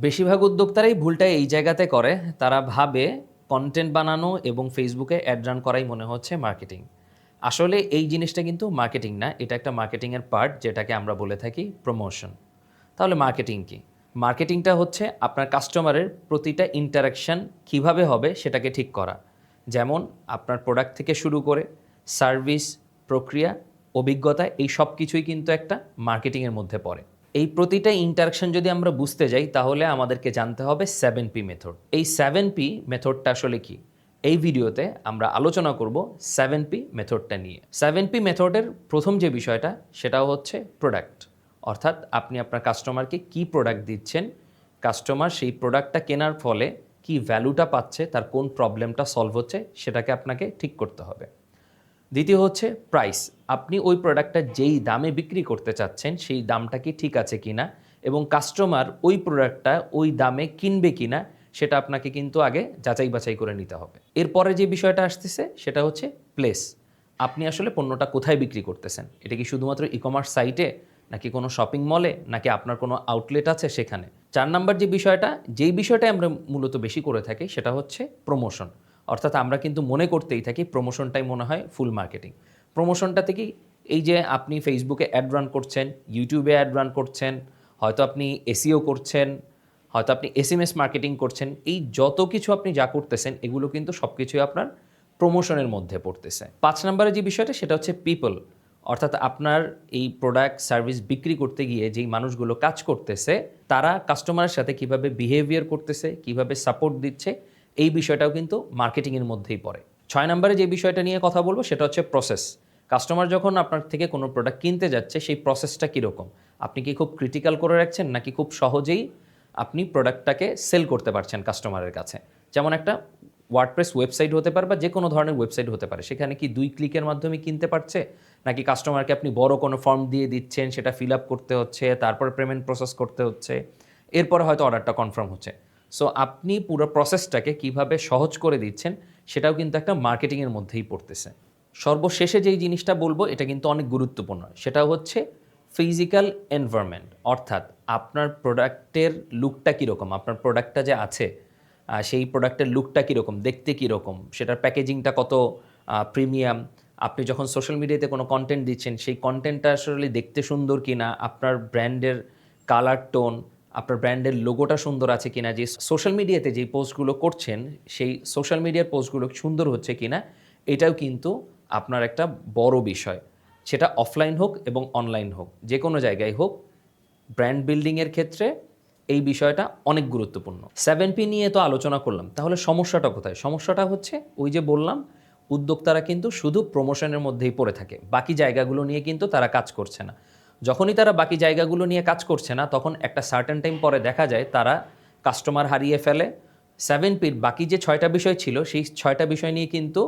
বেশিরভাগ উদ্যোক্তারাই ভুলটা এই জায়গাতে করে, তারা ভাবে কন্টেন্ট বানানো এবং ফেসবুকে অ্যাড রান করাই মনে হচ্ছে মার্কেটিং। আসলে এই জিনিসটা কিন্তু মার্কেটিং না, এটা একটা মার্কেটিংয়ের পার্ট যেটাকে আমরা বলে থাকি প্রমোশন। তাহলে মার্কেটিং কি? মার্কেটিংটা হচ্ছে আপনার কাস্টমারের প্রতিটা ইন্টারাকশান কিভাবে হবে সেটাকে ঠিক করা। যেমন আপনার প্রোডাক্ট থেকে শুরু করে সার্ভিস, প্রক্রিয়া, অভিজ্ঞতা, এই সব কিছুই কিন্তু একটা মার্কেটিংয়ের মধ্যে পড়ে। এই প্রতিটা ইন্টারাকশন যদি আমরা বুঝতে যাই তাহলে আমাদেরকে জানতে হবে 7P মেথড। এই 7P মেথডটা আসলে কি? এই ভিডিওতে আমরা আলোচনা করব 7P মেথডটা নিয়ে। 7P মেথডের প্রথম যে বিষয়টা সেটা হচ্ছে প্রোডাক্ট, অর্থাৎ আপনি আপনার কাস্টমারকে কি প্রোডাক্ট দিচ্ছেন, কাস্টমার সেই প্রোডাক্টটা কেনার ফলে কি ভ্যালুটা পাচ্ছে, তার কোন প্রবলেমটা সলভ হচ্ছে সেটাকে আপনাকে ঠিক করতে হবে। দ্বিতীয় হচ্ছে প্রাইস, আপনি ওই প্রোডাক্টটা যেই দামে বিক্রি করতে চাচ্ছেন সেই দামটা কি ঠিক আছে কিনা এবং কাস্টমার ওই প্রোডাক্টটা ওই দামে কিনবে কিনা সেটা আপনাকে কিন্তু আগে যাচাই বাছাই করে নিতে হবে। এরপরে যে বিষয়টা আসতেছে সেটা হচ্ছে প্লেস, আপনি আসলে পণ্যটা কোথায় বিক্রি করতেছেন, এটা কি শুধুমাত্র ই কমার্স সাইটে, নাকি কোনো শপিং মলে, নাকি আপনার কোনো আউটলেট আছে সেখানে। 4 নাম্বার যে বিষয়টা, যেই বিষয়টা আমরা মূলত বেশি করে থাকি সেটা হচ্ছে প্রমোশন, অর্থাৎ আমরা কিন্তু মনে করতেই থাকি প্রমোশনটাই মনে হয় ফুল মার্কেটিং। প্রমোশনটা থেকেই এই যে আপনি ফেসবুকে অ্যাড রান করছেন, ইউটিউবে অ্যাড রান করছেন, হয়তো আপনি এসইও করছেন, হয়তো আপনি এসএমএস মার্কেটিং করছেন, এই যত কিছু আপনি যা করতেছেন এগুলো কিন্তু সব কিছুই আপনার প্রমোশনের মধ্যে পড়তেছে। 5 নম্বরে যে বিষয়টা সেটা হচ্ছে পিপল, অর্থাৎ আপনার এই প্রোডাক্ট সার্ভিস বিক্রি করতে গিয়ে যেই মানুষগুলো কাজ করতেছে তারা কাস্টমারের সাথে কিভাবে বিহেভিয়ার করতেছে, কিভাবে সাপোর্ট দিচ্ছে, এই বিষয়টাও কিন্তু মার্কেটিংয়ের মধ্যেই পড়ে। 6 নম্বরে যে বিষয়টা নিয়ে কথা বলবো সেটা হচ্ছে প্রসেস। কাস্টমার যখন আপনার থেকে কোনো প্রোডাক্ট কিনতে যাচ্ছে সেই প্রসেসটা কীরকম, আপনি কি খুব ক্রিটিক্যাল করে রাখছেন নাকি খুব সহজেই আপনি প্রোডাক্টটাকে সেল করতে পারছেন কাস্টমারের কাছে। যেমন একটা ওয়ার্ডপ্রেস ওয়েবসাইট হতে পারে বা যে কোনো ধরনের ওয়েবসাইট হতে পারে, সেখানে কি 2 ক্লিকের মাধ্যমে কিনতে পারছে, নাকি কাস্টমারকে আপনি বড় কোনো ফর্ম দিয়ে দিচ্ছেন, সেটা ফিল আপ করতে হচ্ছে, তারপরে পেমেন্ট প্রসেস করতে হচ্ছে, এরপরে হয়তো অর্ডারটা কনফার্ম হচ্ছে। সো আপনি পুরো প্রসেসটাকে কিভাবে সহজ করে দিচ্ছেন সেটাও কিন্তু একটা মার্কেটিংয়ের মধ্যেই পড়তেছে। সর্বশেষে যেই জিনিসটা বলবো এটা কিন্তু অনেক গুরুত্বপূর্ণ, সেটা হচ্ছে ফিজিক্যাল এনভায়রনমেন্ট, অর্থাৎ আপনার প্রোডাক্টের লুকটা কীরকম, আপনার প্রোডাক্টটা যে আছে সেই প্রোডাক্টের লুকটা কীরকম, দেখতে কীরকম, সেটার প্যাকেজিংটা কত প্রিমিয়াম, আপনি যখন সোশ্যাল মিডিয়াতে কোনো কন্টেন্ট দিচ্ছেন সেই কন্টেন্টটা আসলে দেখতে সুন্দর কিনা, আপনার ব্র্যান্ডের কালার টোন, আপনার ব্র্যান্ডের লোগোটা সুন্দর আছে কিনা, যে সোশ্যাল মিডিয়াতে যেই পোস্টগুলো করছেন সেই সোশ্যাল মিডিয়ার পোস্টগুলো সুন্দর হচ্ছে কিনা, এটাও কিন্তু আপনার একটা বড় বিষয়। সেটা অফলাইন হোক এবং অনলাইন হোক, যে কোনো জায়গায় হোক, ব্র্যান্ড বিল্ডিংয়ের ক্ষেত্রে এই বিষয়টা অনেক গুরুত্বপূর্ণ। 7P নিয়ে তো আলোচনা করলাম, তাহলে সমস্যাটা কোথায়? সমস্যাটা হচ্ছে ওই যে বললাম, উদ্যোক্তারা কিন্তু শুধু প্রমোশনের মধ্যেই পড়ে থাকে, বাকি জায়গাগুলো নিয়ে কিন্তু তারা কাজ করছে না। যখনই তারা বাকি জায়গাগুলো নিয়ে কাজ করছে না তখন একটা সার্টেন টাইম পরে দেখা যায় তারা কাস্টমার হারিয়ে ফেলে। 7Pর বাকি যে 6টা বিষয় ছিল সেই 6টা বিষয় নিয়ে কিন্তু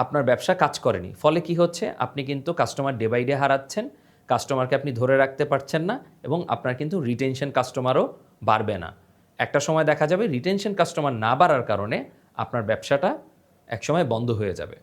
আপনার ব্যবসা কাজ করেনি। ফলে কি হচ্ছে, আপনি কিন্তু কাস্টমার ডে বাই ডে হারাচ্ছেন, কাস্টমারকে আপনি ধরে রাখতে পারছেন না এবং আপনার কিন্তু রিটেনশন কাস্টমারও বাড়বে না। একটা সময় দেখা যাবে রিটেনশন কাস্টমার না বাড়ার কারণে আপনার ব্যবসাটা একসময় বন্ধ হয়ে যাবে।